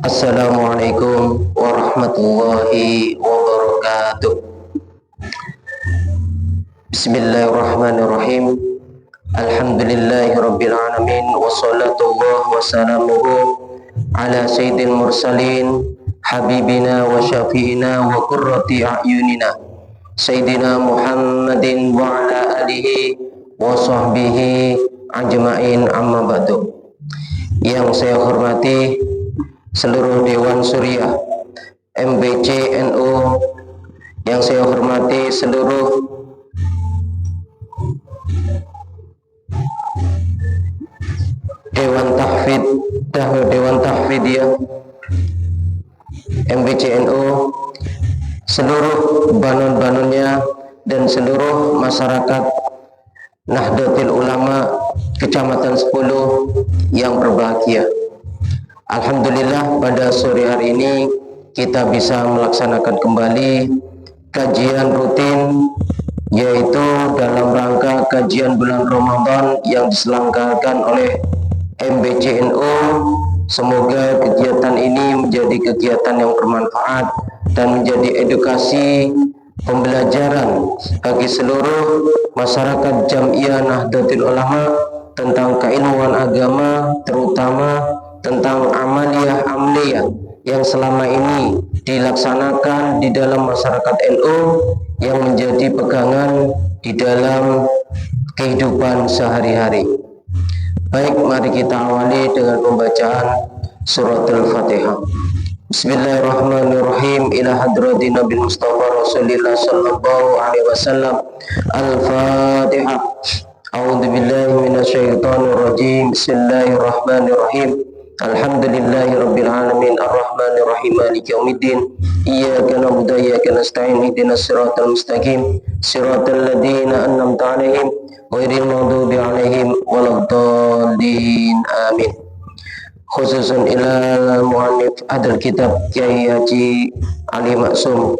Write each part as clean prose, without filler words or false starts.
Assalamualaikum warahmatullahi wabarakatuh. Bismillahirrahmanirrahim. Alhamdulillahirabbil alamin wassalatu wassalamuhu ala sayyidil mursalin habibina wa syafi'ina wa qurrati a'yunina sayyidina Muhammadin wa ala alihi wa sahbihi ajma'in, amma ba'du. Yang saya hormati seluruh Dewan Suriah MBC NU, yang saya hormati seluruh Dewan Tahfidiyah MBC NU, seluruh banun-banunnya dan seluruh masyarakat Nahdlatul Ulama Kecamatan 10 yang berbahagia. Alhamdulillah, pada sore hari ini kita bisa melaksanakan kembali kajian rutin, yaitu dalam rangka kajian bulan Ramadan yang diselenggarakan oleh MBCNU. Semoga kegiatan ini menjadi kegiatan yang bermanfaat dan menjadi edukasi pembelajaran bagi seluruh masyarakat Jamiah Nahdlatul Ulama tentang keilmuan agama, terutama tentang amaliyah yang selama ini dilaksanakan di dalam masyarakat NU yang menjadi pegangan di dalam kehidupan sehari-hari. Baik, mari kita awali dengan pembacaan surat Al-Fatihah. Bismillahirrahmanirrahim. Ila hadratin Nabi Mustafa Rasulillah sallallahu alaihi wasallam. Al-Fatihah. A'udzu billahi minasyaitonir rajim. Bismillahirrahmanirrahim. Alhamdulillahirabbil alamin arrahmanir rahim maliki yaumiddin iyyaka na'budu wa iyyaka nasta'in ihdinas siratal mustaqim siratal ladzina an'amta 'alaihim ghairil maghdubi 'alaihim waladdallin amin. Khususan ila muallif adal kitab Kiai Haji Ali Maksum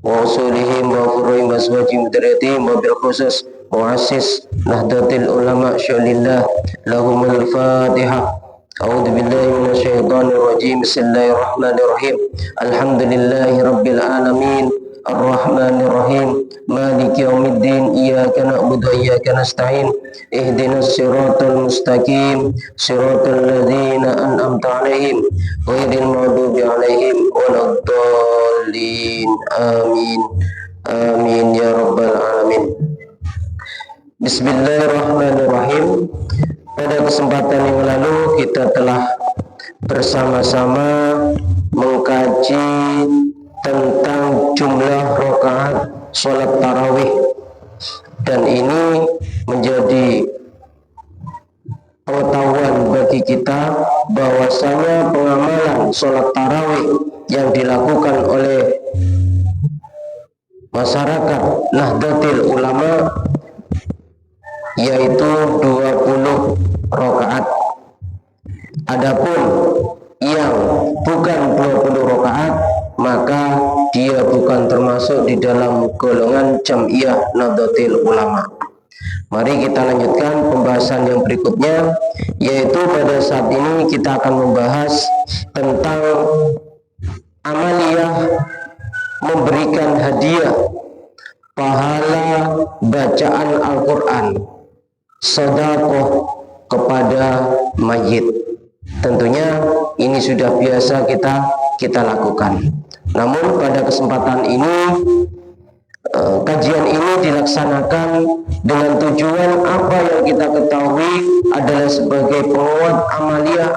wa usulihim wa furu'ihim wa aswajihim dariyatihim wa bil khusus muassis Nahdlatul Ulama syalillah lahumul Fatihah. A'udzu billahi minasyaitonir rajim. Bismillahirrahmanirrahim. Alhamdulillahi rabbil alamin arrahmanir rahim maliki yaumiddin iyyaka na'budu wa iyyaka nasta'in ihdinas siratal mustaqim siratal ladzina an'amta 'alaihim ghairil maghdubi 'alaihim waladdallin amin. Amin ya rabbal alamin. Bismillahirrahmanirrahim. Pada kesempatan yang lalu kita telah bersama-sama mengkaji tentang jumlah rakaat sholat tarawih, dan ini menjadi pengetahuan bagi kita bahwasanya pengamalan sholat tarawih yang dilakukan oleh masyarakat Nahdlatul Ulama yaitu 20 rakaat. Adapun yang bukan 20 rakaat maka dia bukan termasuk di dalam golongan Jamiah Nahdlatul Ulama. Mari kita lanjutkan pembahasan yang berikutnya, yaitu pada saat ini kita akan membahas tentang amaliyah memberikan hadiah pahala bacaan Al-Quran, sedekah kepada mayit. Tentunya ini sudah biasa kita lakukan. Namun pada kesempatan ini kajian ini dilaksanakan dengan tujuan apa yang kita ketahui adalah sebagai penguat amaliyah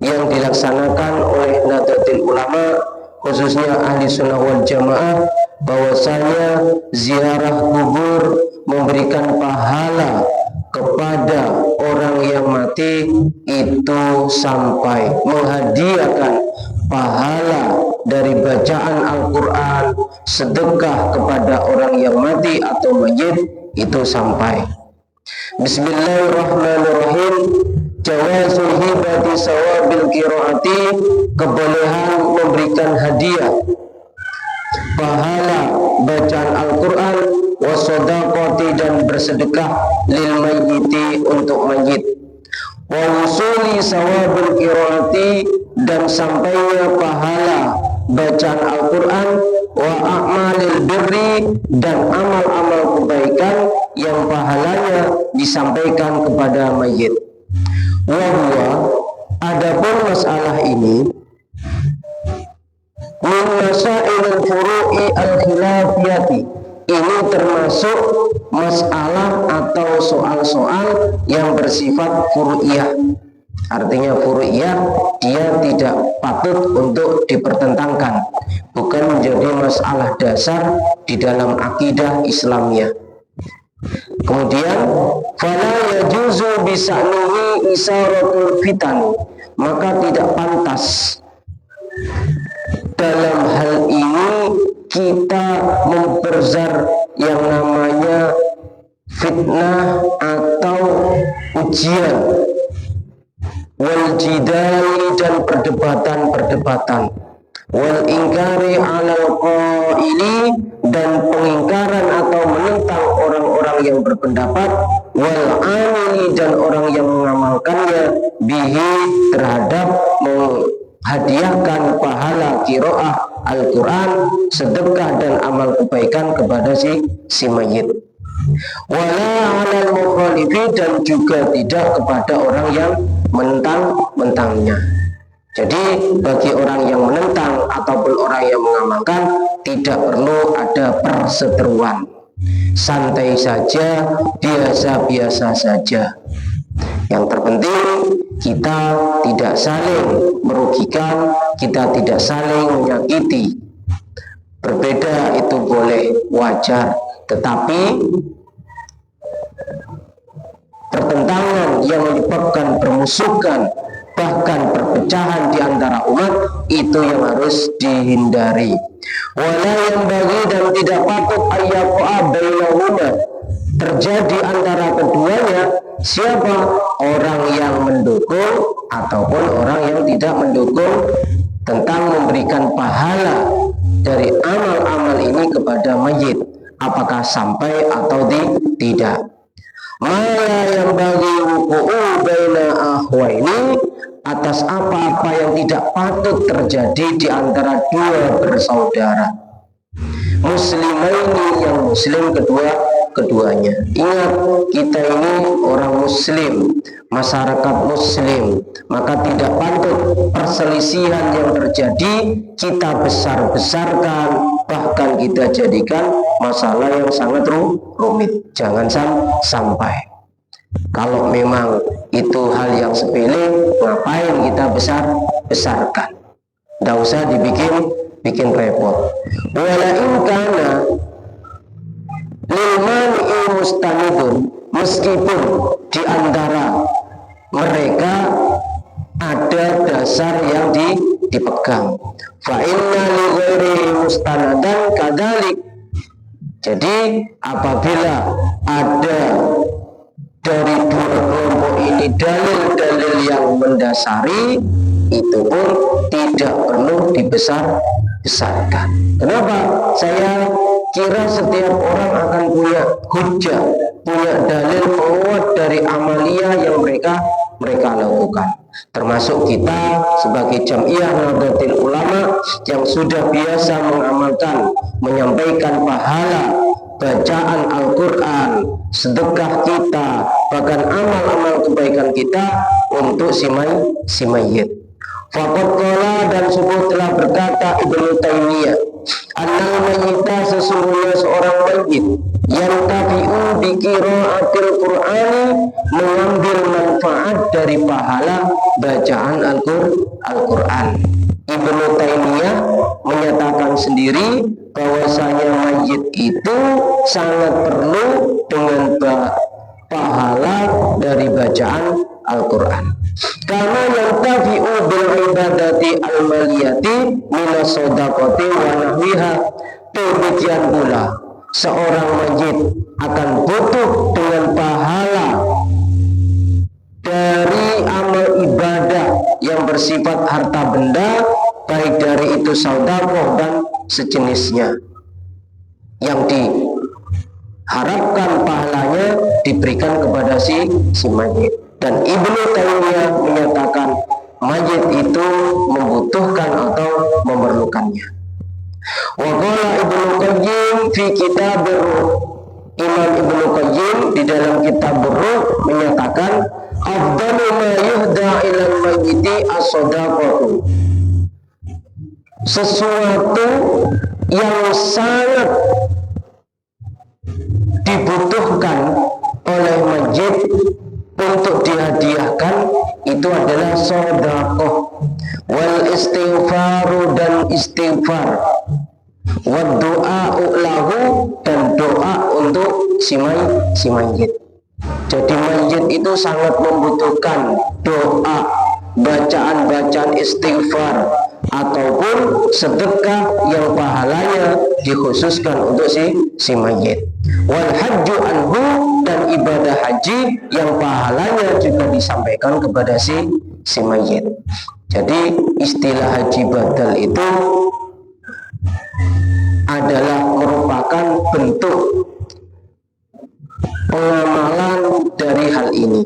yang dilaksanakan oleh Nahdlatul Ulama, khususnya ahli sunnah wal jamaah, bahwasanya ziarah kubur memberikan pahala kepada orang yang mati itu sampai menghadiahkan pahala dari bacaan Al-Quran, sedekah kepada orang yang mati atau mayit itu sampai. Bismillahirrahmanirrahim. Jawazul hibati sawabil qiraati, kebolehan memberikan hadiah pahala bacaan Al-Quran, wasodaqati dan bersedekah, lil mayyiti untuk mayit, wa usuli sawabil qiraati dan sampainya pahala bacaan Al-Quran, wa a'malil birri, dan amal-amal kebaikan yang pahalanya disampaikan kepada mayit. Wahwa, adapun masalah ini, min masailul furu'i al-khilafiyati, ini termasuk masalah atau soal-soal yang bersifat furu'iyah. Artinya furu'iyah, dia tidak patut untuk dipertentangkan, bukan menjadi masalah dasar di dalam akidah Islamiyah. Kemudian fala yajuzu bisa'nihi isaratul fitan, maka tidak pantas dalam hal ini kita memperzar yang namanya fitnah atau ujian, wal jidali, dan perdebatan-perdebatan, wal ingkari alal qaili, dan pengingkaran atau menentang orang-orang yang berpendapat, wal amili, dan orang yang mengamalkannya, bihi, terhadap menghadiahkan pahala qiraah Al-Quran, sedekah dan amal kebaikan kepada si mayit. Wala alal mukhalifi, dan juga tidak kepada orang yang menentangnya. Jadi bagi orang yang menentang ataupun orang yang mengamalkan, tidak perlu ada perseteruan, santai saja, biasa-biasa saja. Yang terpenting kita tidak saling merugikan, kita tidak saling menyakiti. Berbeda itu boleh, wajar, tetapi pertentangan yang menyebabkan permusuhan, bahkan perpecahan di antara umat, itu yang harus dihindari. Wala yang bagi, dan tidak patut ayyaqa bainahuma, terjadi antara keduanya, siapa? Orang yang mendukung ataupun orang yang tidak mendukung tentang memberikan pahala dari amal-amal ini kepada mayit, apakah sampai atau tidak. Mala yang bagi wuku'u baina ahwaini, atas apa-apa yang tidak patut terjadi di antara dua bersaudara muslimaini, yang muslim keduanya. Ingat, kita ini orang muslim, masyarakat muslim, maka tidak patut perselisihan yang terjadi kita besar-besarkan, bahkan kita jadikan masalah yang sangat rumit. Jangan sampai. Kalau memang itu hal yang sepele, ngapain kita besarkan? Tidak usah bikin repot. Wala in kana lil mani'i mustanidun, meskipun di antara mereka ada dasar yang dipegang. Fa inna li ghairihi mustanadan kadzalik. Jadi apabila ada dari dua kelompok ini dalil-dalil yang mendasari, itu pun tidak perlu dibesar-besarkan. Kenapa? Saya kira setiap orang akan punya hujah, punya dalil penguat dari amalia yang mereka lakukan. Termasuk kita sebagai Jam'iyah Nahdlatul Ulama yang sudah biasa mengamalkan, menyampaikan pahala bacaan Al-Quran, sedekah kita, bahkan amal-amal kebaikan kita untuk si mayit. Faqad qala, dan sungguh telah berkata Ibnu Taimiyah, annal mayyita, sesungguhnya seorang mayit, yang tabi'u bi qiraatil Qur'ani, mengambil manfaat dari pahala bacaan Al-Quran. Ibnu Taimiyah menyatakan sendiri bahwasanya mayit itu sangat perlu dengan pahala dari bacaan Al-Quran. Karena yang tabi'u bil ibadati al-maliyati minas sodaqati wa nahwiha, demikian pula seorang mayit akan butuh dengan pahala dari amal ibadah yang bersifat harta benda, baik dari itu sedekah dan sejenisnya, yang diharapkan pahalanya diberikan kepada si mayit. Dan Ibnu Taimiyah menyatakan mayit itu membutuhkan atau memerlukannya. Wa qala Ibnu Qayyim fi kitab Ruh. Imam Ibnu Qayyim di dalam kitab Ruh menyatakan afdalu ma yuhda ilal mayyiti as-shadaqatu. Sesuatu yang sangat dibutuhkan oleh mayit untuk dihadiahkan itu adalah sedekah, wal istighfaru dan istighfar, wad du'a lahu dan doa untuk si mayit. Jadi mayit itu sangat membutuhkan doa, bacaan-bacaan istighfar ataupun sedekah yang pahalanya dikhususkan untuk si mayit. Wal hajju anhu dan ibadah haji yang pahalanya juga disampaikan kepada si mayit. Jadi istilah haji badal itu adalah merupakan bentuk pengamalan dari hal ini.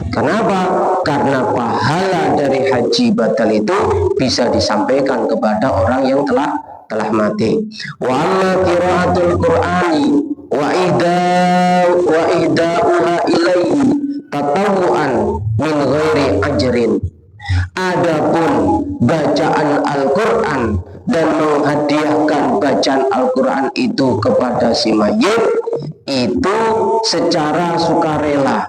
Kenapa? Karena pahala dari haji batal itu bisa disampaikan kepada orang yang telah mati. Wa amma qiraatul Qur'ani wa ihda'uha ilaihi tatawuan min ghairi ajrin. Adapun bacaan Al-Qur'an dan menghadiahkan bacaan Al-Qur'an itu kepada si mayit itu secara sukarela,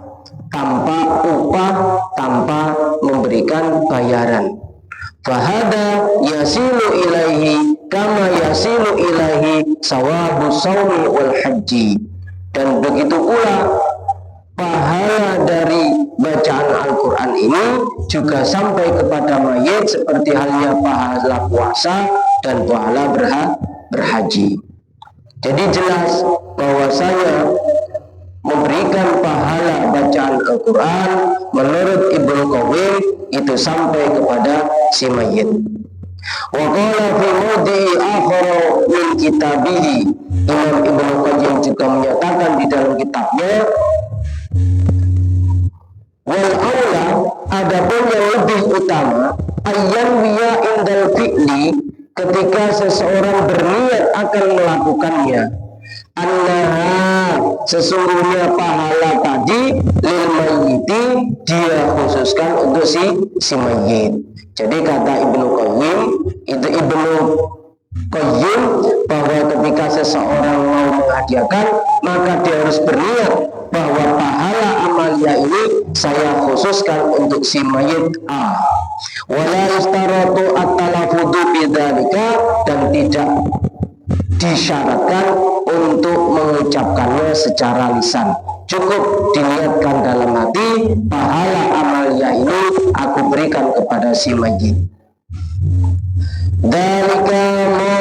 tanpa upah, tanpa memberikan bayaran. Fahada yasilu ilaihi kama yasilu ilaihi sawabu saumi wal haji. Dan begitu pula pahala dari bacaan Al-Quran ini juga sampai kepada mayit seperti halnya pahala puasa dan pahala berhaji. Jadi jelas bahwasanya memberikan pahala bacaan Al-Quran menurut Ibnu Qayyim itu sampai kepada si mayit. Wa qala fi mawdi'i akhar min kitabihi, Imam Ibnu Qayyim juga menyatakan di dalam kitabnya, wal aula, adapun yang lebih utama, ayyan wiya indal fi'li, ketika seseorang berniat akan melakukannya, annaha, sesungguhnya pahala tadi lil mayyiti, dia khususkan untuk si mayit. Jadi kata Ibnu Qayyim, itu Ibnu Qayyim bahwa ketika seseorang mau menghadiahkan, maka dia harus berniat bahwa pahala amalia ini saya khususkan untuk si mayit A. Wala istaratu at-talafudhu bidzalika, dan tidak disyaratkan untuk mengucapkannya secara lisan. Cukup diniatkan dalam hati, pahala amalia ini aku berikan kepada si mayit. Dzalika ma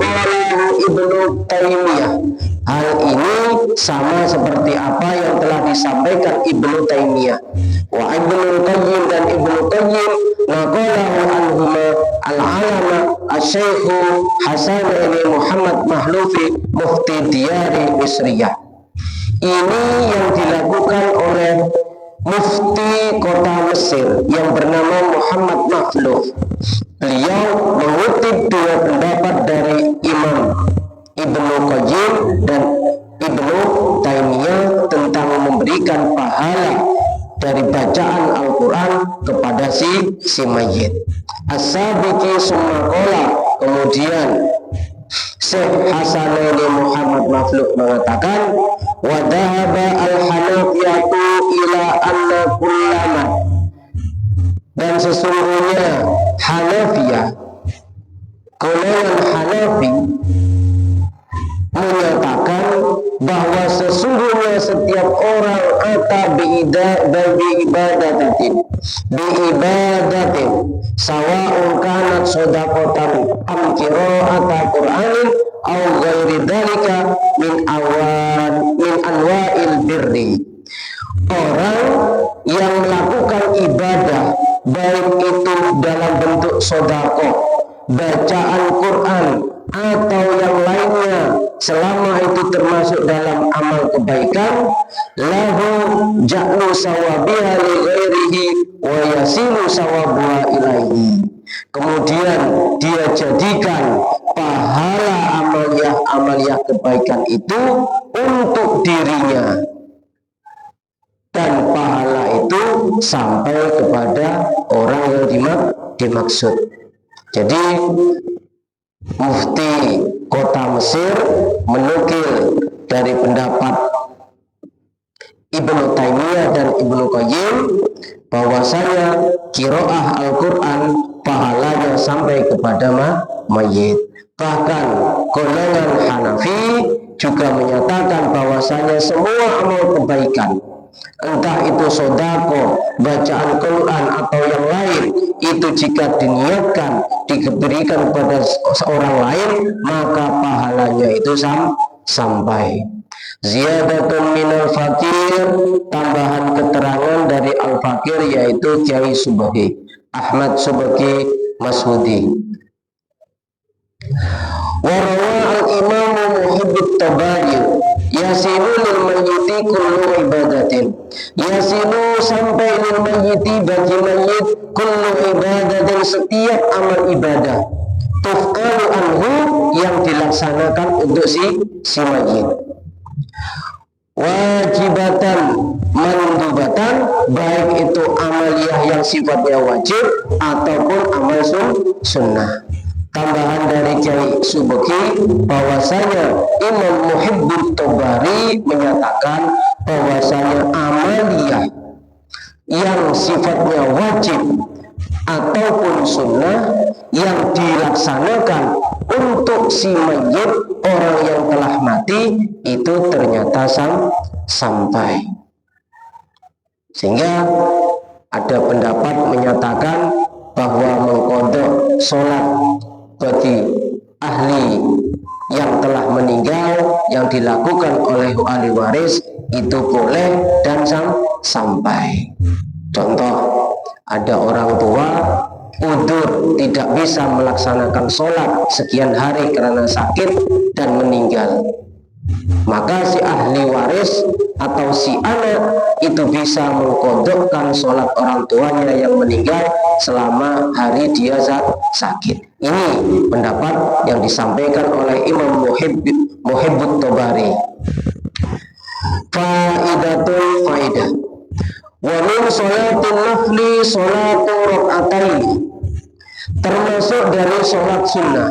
qalahu Ibnu Taimiyah. Hal ini sama seperti apa yang telah disampaikan Ibnu Taimiyah. Wa Ibnu Qayyim dan Ibnu Qayyim naqalahu anhuma al-alama asy-Syaikh Hasan bin Muhammad Mahlufi mufti Diyari Misriyah. Ini yang dilakukan oleh mufti kota Mesir yang bernama Muhammad Mahluf. Beliau mengutip dua pendapat dari Imam Ibnu Qayyim dan Ibnu Taimiyah tentang memberikan pahala dari bacaan Al-Quran kepada si mayit. As-Sabiqi summa qala, kemudian Syekh Hasanuddin Muhammad Makhluq mengatakan, wa dhahaba al-hanafiyatu ila anna kullama, dan sesungguhnya Hanafiyah, golongan Hanafi menyatakan bahwa sesungguhnya setiap orang biibadatin sawa'un kanat shadaqatan am qira'ata Qur'anin aw ghairi dzalika min anwa'il birri. Orang yang melakukan ibadah, baik itu dalam bentuk sedekah, bacaan Quran atau yang lainnya, selama itu termasuk dalam amal kebaikan, lahu ja'lu sawabiha li ghairihi wa yasilu sawabuha ilaihi, kemudian dia jadikan pahala amaliyah kebaikan itu untuk dirinya, dan pahala itu sampai kepada orang yang dimaksud. Jadi Mufti Kota Mesir menukil dari pendapat Ibnu Taimiyah dan Ibnu Qayyim bahwasanya qiraah Al-Quran pahalanya sampai kepada mayit. Bahkan golongan Hanafi juga menyatakan bahwasanya semua amal kebaikan, entah itu sodako, bacaan Quran atau yang lain, itu jika diniatkan diberikan kepada seorang lain, maka pahalanya itu sampai. Ziyadatun minal fakir, tambahan keterangan dari al-fakir yaitu Kiai Subaki Ahmad Subaki Mas'udi. Warawa al-imam Muhibbut Tabari yasinu lil mayyiti kullu ibadatin, yasinu sampai lil mayyiti bagi mayyit kullu ibadatin setiap amal ibadah, tuf'alu anhu yang dilaksanakan untuk si mayyit, wajibatan mandubatan, baik itu amaliyah yang sifatnya wajib ataupun amal sunnah. Tambahan dari Kiai Subaki bahwasanya Imam Muhibbut Tabari menyatakan bahwasanya amaliyah yang sifatnya wajib ataupun sunnah yang dilaksanakan untuk si mayyit, orang yang telah mati, itu ternyata sampai. Sehingga ada pendapat menyatakan bahwa mengqadha sholat bagi ahli yang telah meninggal yang dilakukan oleh ahli waris itu boleh dan sampai. Contoh, ada orang tua udzur tidak bisa melaksanakan sholat sekian hari karena sakit dan meninggal, maka si ahli waris atau si anak itu bisa mengqadhakan sholat orang tuanya yang meninggal selama hari dia sakit. Ini pendapat yang disampaikan oleh Imam Muhibbut Tabari. Faidatul faidah. Wa min sholatin nafli sholatu rak'ataini, termasuk dari sholat sunnah,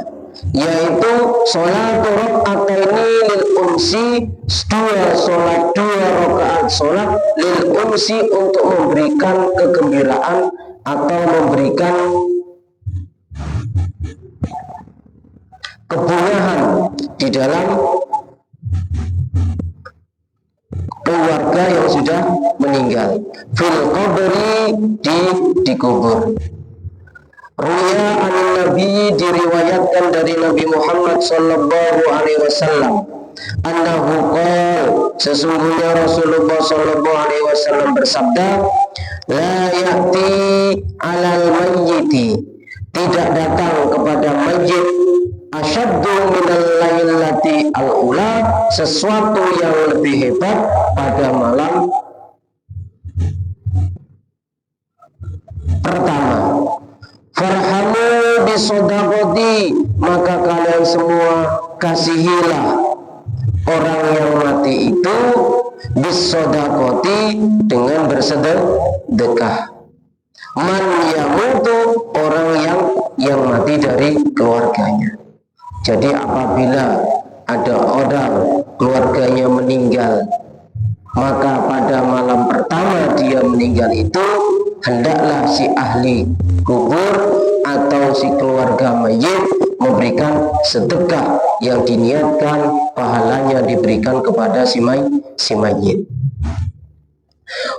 yaitu sholatu rak'ataini lil unsi, sholat 2 rakaat sholat lil unsi untuk memberikan kegembiraan atau memberikan kebungahan di dalam keluarga yang sudah meninggal, fil qabri, di kubur. Ruya an Nabi, diriwayatkan dari Nabi Muhammad sallallahu alaihi wasallam, annahu qala, sesungguhnya Rasulullah sallallahu alaihi wasallam bersabda, la ya'ti alal mayyiti, tidak datang kepada mayyit, asyaddu minal lailati al-ula, sesuatu yang lebih hebat pada malam pertama. Farhamu bisodaqoti, maka kalian semua kasihilah orang yang mati itu bisodaqoti, dengan bersedekah. Man yamutu, orang yang mati dari keluarganya. Jadi apabila ada orang keluarganya meninggal, maka pada malam pertama dia meninggal itu hendaklah si ahli kubur atau si keluarga mayit memberikan sedekah yang diniatkan pahalanya diberikan kepada si mayit.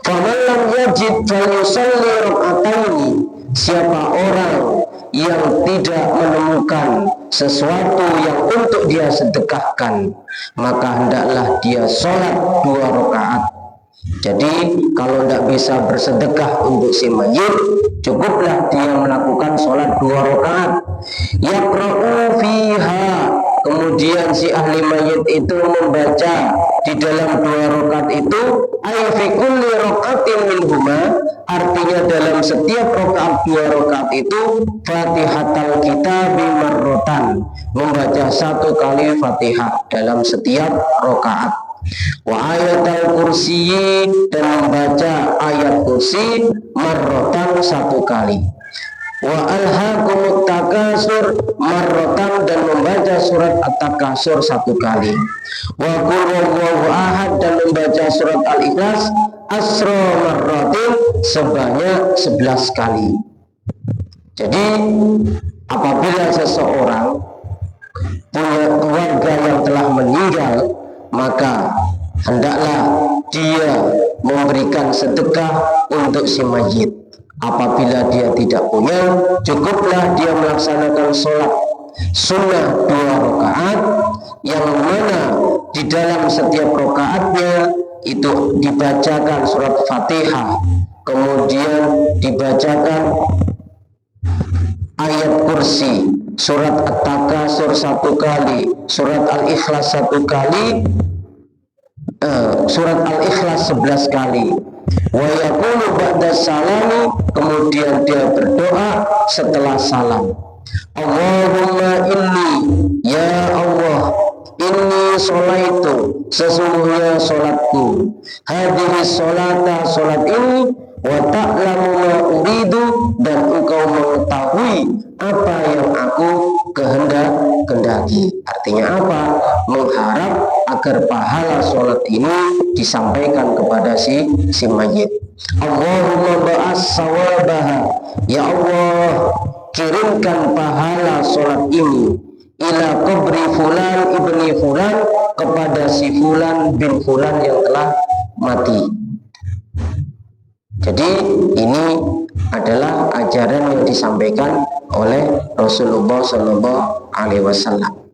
Faman lam yajid falyusalli rak'ataini, siapa orang yang tidak menemukan sesuatu yang untuk dia sedekahkan, maka hendaklah dia sholat 2 rakaat. Jadi kalau tidak bisa bersedekah untuk si mayit, cukuplah dia melakukan sholat 2 rakaat. Yaqra'u fiha, kemudian si ahli mayit itu membaca di dalam 2 rakaat itu, ay fi kulli rakaatin minhuma, artinya dalam setiap rakaat 2 rakaat itu Fatihatul Kitab marrotan, membaca 1 kali Fatihah dalam setiap rakaat. Wa ayatul kursi, dan membaca ayat kursi marrotan 1 kali. Wa alhaakumut takasur marrotan, dan membaca surat at-takasur 1 kali. Wa qul huwallahu ahad, dan membaca surat al-ikhlas asra marratin, sebanyak 11 kali. Jadi apabila seseorang punya keluarga yang telah meninggal, maka hendaklah dia memberikan sedekah untuk si mayit. Apabila dia tidak punya, cukuplah dia melaksanakan sholat sunnah 2 rakaat, yang mana di dalam setiap rakaatnya itu dibacakan surat Fatihah, kemudian dibacakan ayat kursi, surat At-Takasur 1 kali, surat Al-Ikhlas 1 kali, surat Al-Ikhlas 11 kali. Wa yaqulu ba'da salami, kemudian dia berdoa setelah salam. Allahumma inni, ya Allah, inni sholaitu, sesungguhnya sholatku, hadiri sholata, sholat ini, wa ta'lamu ma uridu, dan engkau mengetahui apa yang aku kehendaki. Artinya apa? Mengharap agar pahala sholat ini disampaikan kepada si mayit. Allahumma ba'as sawabaha, ya Allah, kirimkan pahala sholat ini ila kubri fulan ibni fulan, kepada si fulan bin fulan yang telah mati. Jadi ini adalah ajaran yang disampaikan oleh Rasulullah Shallallahu Alaihi Wasallam.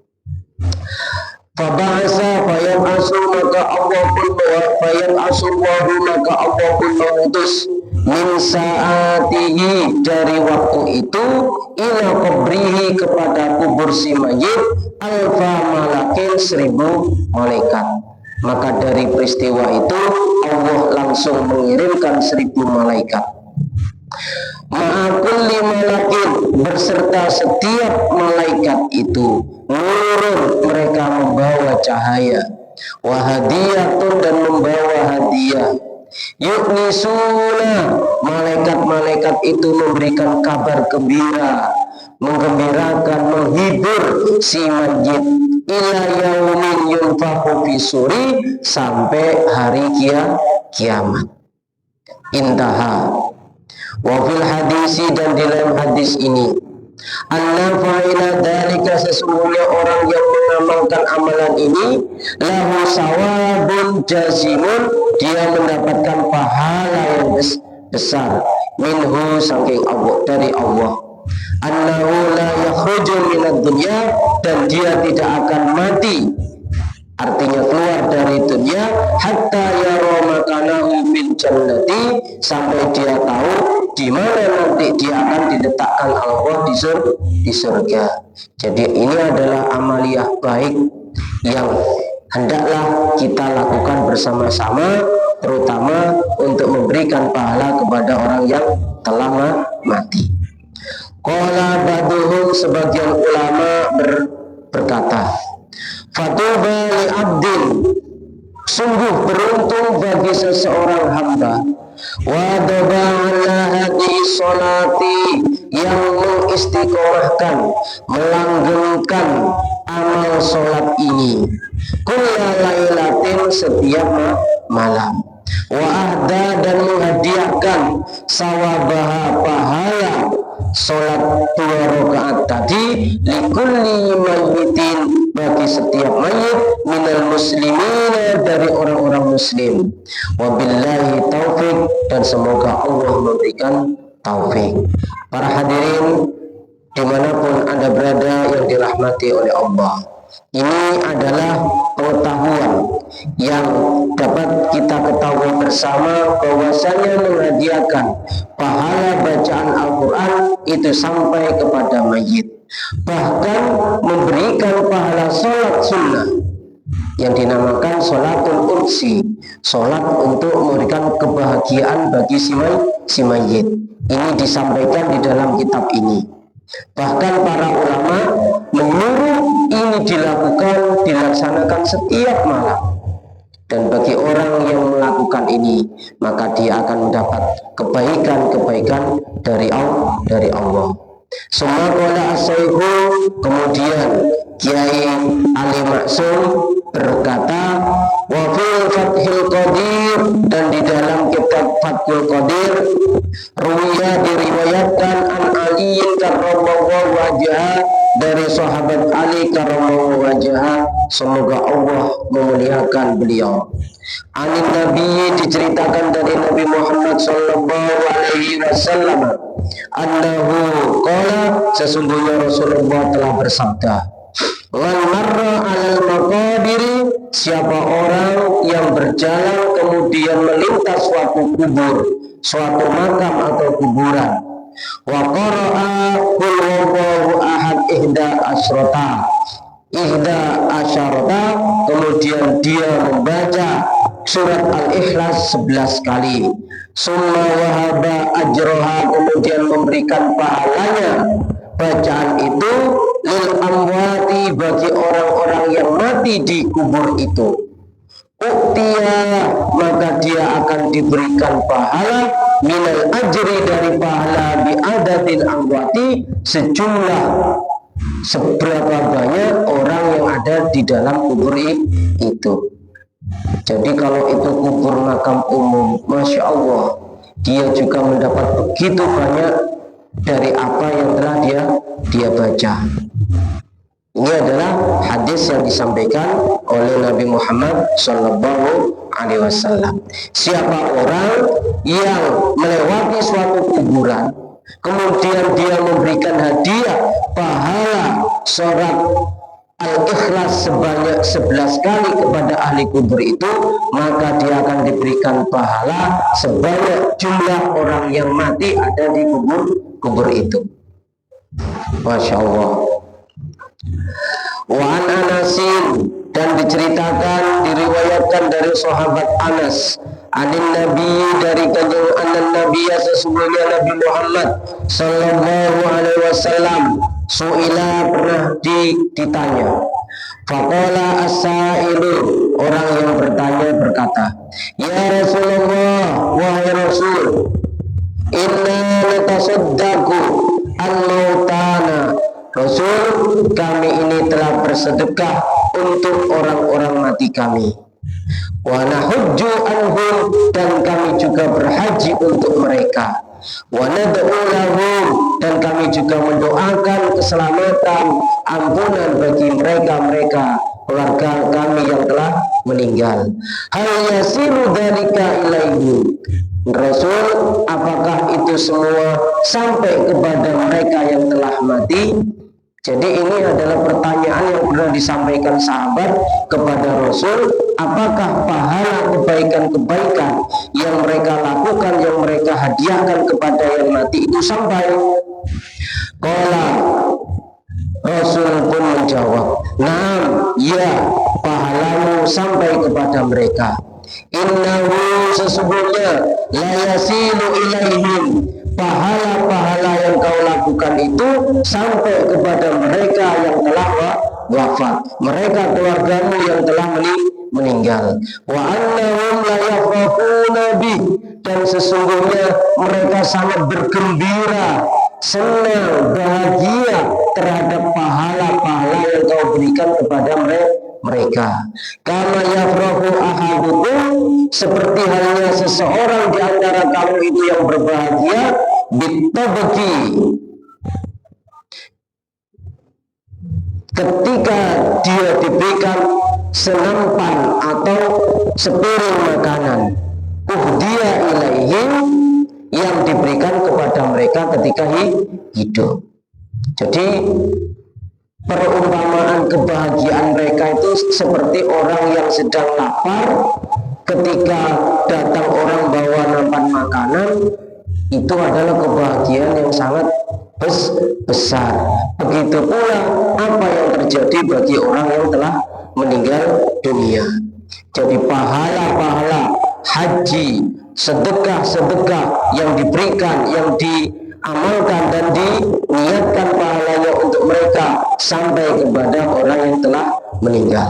Fabahasa fayam asu, maka Allah pun mengutus min saatihi, dari waktu itu, ila kubrihi, kepada kubur si mayit, alfa malakin, 1000 malaikat. Maka dari peristiwa itu Allah langsung mengirimkan 1000 malaikat. Ma'akulli malakin, berserta setiap malaikat itu, nurun, mereka membawa cahaya, wahadiyatun, dan membawa hadiah. Yuknisuna, malaikat-malaikat itu memberikan kabar gembira, menggembirakan, menghibur si mayit, ila yaumin yunfakhu fi suri, sampai hari kiamat. Intaha. Wa fil hadisi, dan di dalam hadis ini, anna fa'ila dzalika, sesungguhnya orang yang mengamalkan amalan ini, lahu sawabun jazimun, dia mendapatkan pahala yang besar, minhu, saking Allah, dari Allah. Annahu la yakhruju minad dunya, dan dia tidak akan mati, artinya keluar dari dunia, hatta yara makanahu fil jannati, sampai dia tahu di mana nanti dia akan diletakkan Allah di surga. Jadi ini adalah amaliyah baik yang hendaklah kita lakukan bersama-sama, terutama untuk memberikan pahala kepada orang yang telah mati. Qala ba'duhum, sebagian ulama berkata, fatuba li abdin, sungguh beruntung bagi seseorang hamba, wadaba ala hadi sholati, yang mengistiqomahkan, melanggengkan amal sholat ini, kulla lailatin, setiap malam, wa ahda, dan menghadiahkan sawabaha, pahala sholat 2 rakaat tadi, likulli mayyitin, bagi setiap mayit, minal muslimina, dari orang-orang muslim. Wabillahi taufik, dan semoga Allah memberikan taufik. Para hadirin dimanapun Anda berada yang dirahmati oleh Allah, ini adalah pengetahuan yang dapat kita ketahui bersama, bahwasanya menghadiahkan pahala bacaan Al-Quran itu sampai kepada mayit, bahkan memberikan pahala sholat sunnah yang dinamakan sholatul ursi, sholat untuk memberikan kebahagiaan bagi si mayit. Ini disampaikan di dalam kitab ini. Bahkan para ulama menyuruh ini dilaksanakan setiap malam. Dan bagi orang yang melakukan ini, maka dia akan mendapat kebaikan-kebaikan dari Allah. Semua qala as-Syaihu, kemudian Kiai Ali Maksum berkata, wa fil Fathil Qadir, dan di dalam kitab Fathul Qadir, ruwiya diriwayatkan an Ali karramallahu wajhah, dari sahabat Ali karramallahu wajhah, semoga Allah memuliakan beliau. Anin Nabi, diceritakan dari Nabi Muhammad sallallahu alaihi wasallam, annahu qala, sesungguhnya Rasulullah telah bersabda, man marra alal maqabiri, siapa orang yang berjalan kemudian melintas suatu kubur, suatu makam atau kuburan, wa qara'a qul huwallahu ahad ihda asyarata, kemudian dia membaca surat Al-Ikhlas 11 kali, summa wahaba ajroha, kemudian memberikan pahalanya bacaan itu lil amwati, bagi orang-orang yang mati di kubur itu, uktiya, maka dia akan diberikan pahala minal ajri, dari pahala bi'adatil amwati, sejumlah seberapa banyak orang yang ada di dalam kubur itu. Jadi kalau itu kubur makam umum, Masya Allah, dia juga mendapat begitu banyak dari apa yang telah dia baca. Ini adalah hadis yang disampaikan oleh Nabi Muhammad Sallallahu Alaihi Wasallam. Siapa orang yang melewati suatu kuburan, kemudian dia memberikan hadiah pahala surat Al-Ikhlas sebanyak 11 kali kepada ahli kubur itu, maka dia akan diberikan pahala sebanyak jumlah orang yang mati ada di kubur itu. Masya Allah. Wa an Anasin, dan diceritakan, diriwayatkan dari sahabat Anas, anin Nabi, dari kanjeng Nabi, sesungguhnya Nabi Muhammad Sallallahu Alaihi Wasallam, su'ila, pernah ditanya, faqala as-sa'ilu, orang yang bertanya berkata, ya Rasulullah, wahai Rasul, inna natasaddaqu al-mautana, Rasul, kami ini telah bersedekah untuk orang-orang mati kami, wa nahujju anhum, dan kami juga berhaji untuk mereka, wa nad'u lahum, dan kami juga mendoakan keselamatan, ampunan bagi mereka keluarga kami yang telah meninggal. Hal yasiru dzalika ilaihi, Rasul, apakah itu semua sampai kepada mereka yang telah mati? Jadi ini adalah pertanyaan yang pernah disampaikan sahabat kepada Rasul, apakah pahala kebaikan-kebaikan yang mereka lakukan, yang mereka hadiahkan kepada yang mati itu sampai? Qala, Rasul pun menjawab, naam, ya, pahalamu sampai kepada mereka. Innahu, sesungguhnya, la yasilu ilaihim, pahala-pahala yang kau lakukan itu sampai kepada mereka yang telah wafat, mereka keluargamu yang telah meninggal. Wa annahum la yafrahuna bi, dan sesungguhnya mereka sangat bergembira, senang, bahagia terhadap pahala-pahala yang kau berikan kepada mereka. Kama yafrahu ahadukum, seperti halnya seseorang di antara kamu itu yang berbahagia, bitabaki, ketika dia diberikan senampan atau sepiring makanan, uhdiya ilaihim, yang diberikan kepada mereka ketika hidup. Jadi perumpamaan kebahagiaan mereka itu seperti orang yang sedang lapar, ketika datang orang bawa nampan makanan, itu adalah kebahagiaan yang sangat besar. Begitu pula apa yang terjadi bagi orang yang telah meninggal dunia. Jadi pahala-pahala haji, sedekah-sedekah yang diberikan, yang diamalkan dan diniatkan pahalanya untuk mereka sampai kepada orang yang telah meninggal.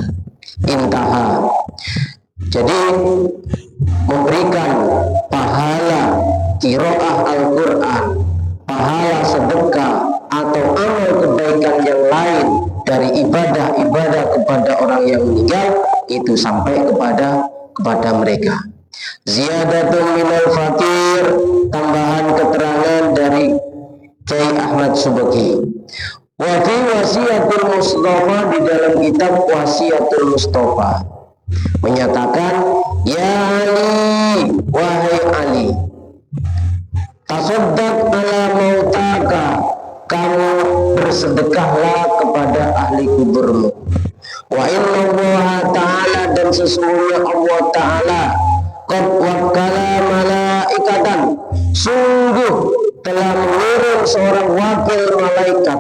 Intaha. Jadi memberikan pahala qiraah Al-Quran, pahala sedekah atau amal kebaikan yang lain dari ibadah-ibadah kepada orang yang meninggal itu sampai kepada mereka. Ziyadatun minal fakir, tambahan keterangan dari Kiai Ahmad Subeki. Wa fi wasiatul Mustafa, di dalam kitab Wasiatul Mustafa menyatakan, ya Ali, wahai Ali, tasaddaq ala mautaka, kamu bersedekahlah kepada ahli kuburmu. Wa inna Allah ta'ala, dan sesungguhnya Allah ta'ala qad wakkala malaikatan, sungguh telah mengirim seorang wakil malaikat,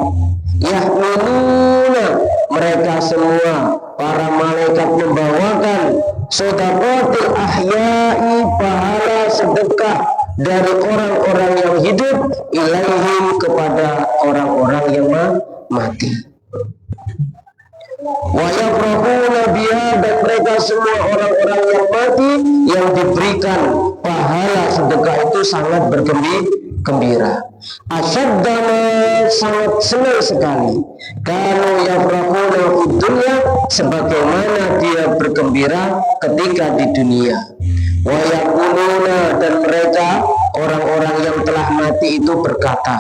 yahmiluna, mereka semua para malaikat membawakan sedekatul ahya'i, pahala sedekah dari orang-orang yang hidup, ilaihim, kepada orang-orang yang mati. Wa yafrahuna biha, dan mereka semua orang-orang yang mati yang diberikan pahala sedekah itu sangat bergembira. Asyadama, sangat senang sekali. Kalau yafrahuna fid dunya, sebagaimana dia bergembira ketika di dunia. Wa yaquluna, dan mereka orang-orang yang telah mati itu berkata,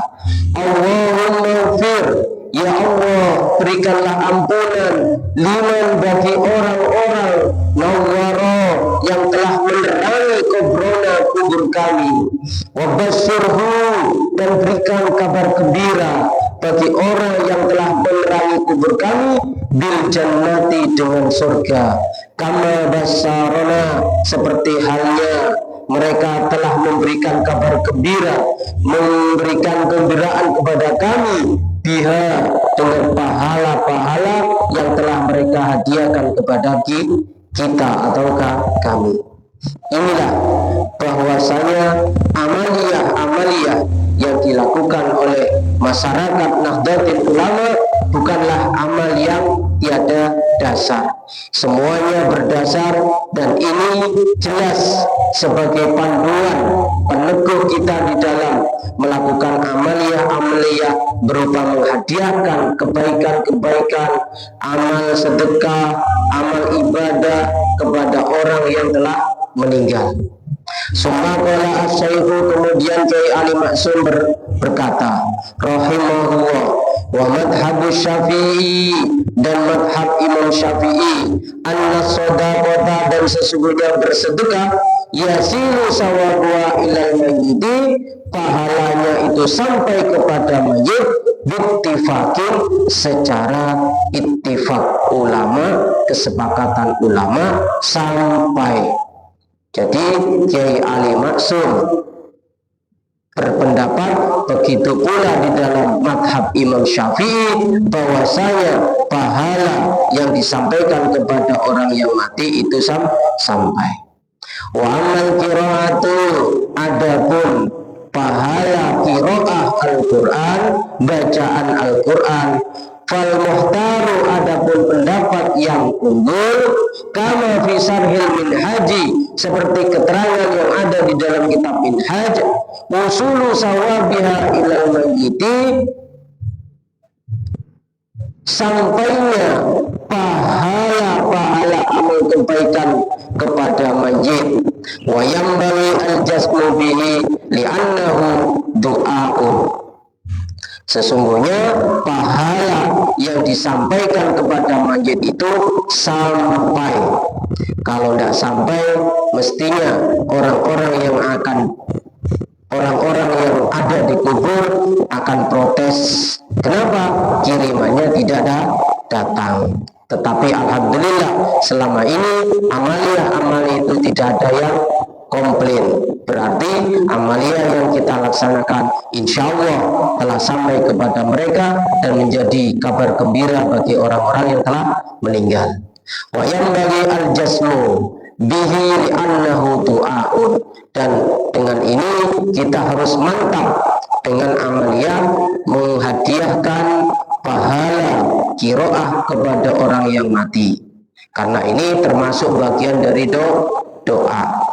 Allahumma ighfir, ya Allah, berikanlah ampunan liman, bagi orang-orang nawwara, yang telah menerangi kubrona, kubur kami, wa basyirhu, dan berikan kabar gembira bagi orang yang telah menerangi kubur kami, bil jannati, dengan surga, kama basyarana, seperti halnya mereka telah memberikan kabar gembira, memberikan gembiraan kepada kami, biha, dengan pahala-pahala yang telah mereka hadiahkan kepada kita ataukah kami. Inilah bahwasanya amaliyah yang dilakukan oleh masyarakat Nahdlatul Ulama bukanlah amal yang tiada dasar. Semuanya berdasar, dan ini jelas sebagai panduan peneguh kita di dalam melakukan amaliyah berupa menghadiahkan kebaikan-kebaikan, amal sedekah, amal ibadah kepada orang yang telah meninggal. Sumaqala as-Syaikhu, kemudian Kiai Ali Maksum berkata, rahimahullah, wa madhabu Syafi'i, dan madhab Imam Syafi'i, anna shadaqata, dan sesungguhnya bersedekah, yasilu sawabuha ilal mayyiti, pahalanya itu sampai kepada mayit, bittifakin, secara ittifak ulama, kesepakatan ulama, sampai. Jadi Kiai Ali Maksum berpendapat begitu pula di dalam madhab Imam Syafi'i, bahwasanya pahala yang disampaikan kepada orang yang mati itu sampai. Wa amal qiraatu, adapun pahala qiraah Al-Quran, bacaan Al-Quran, fal muhtaru, adapun pendapat yang unggul, kama fi sarhil minhaji, seperti keterangan yang ada di dalam kitab Minhaj, usulu sawabiha ilal mayyiti, sampainya pahala-pahala amal kebaikan kepada mayit, wa yambali al-jasmu bihi li'annahu du'a'un, sesungguhnya pahala yang disampaikan kepada mayit itu sampai. Kalau tidak sampai, mestinya orang-orang yang ada di kubur akan protes. Kenapa kirimannya tidak datang? Tetapi alhamdulillah selama ini amaliyah itu tidak ada yang komplain. Berarti amaliyah yang kita laksanakan insya Allah telah sampai kepada mereka dan menjadi kabar gembira bagi orang-orang yang telah meninggal. Wa yanbaghi al-jasmu bihi li'annahu du'aun, dan dengan ini kita harus mantap dengan amalia menghadiahkan pahala qiraah kepada orang yang mati, karena ini termasuk bagian dari doa.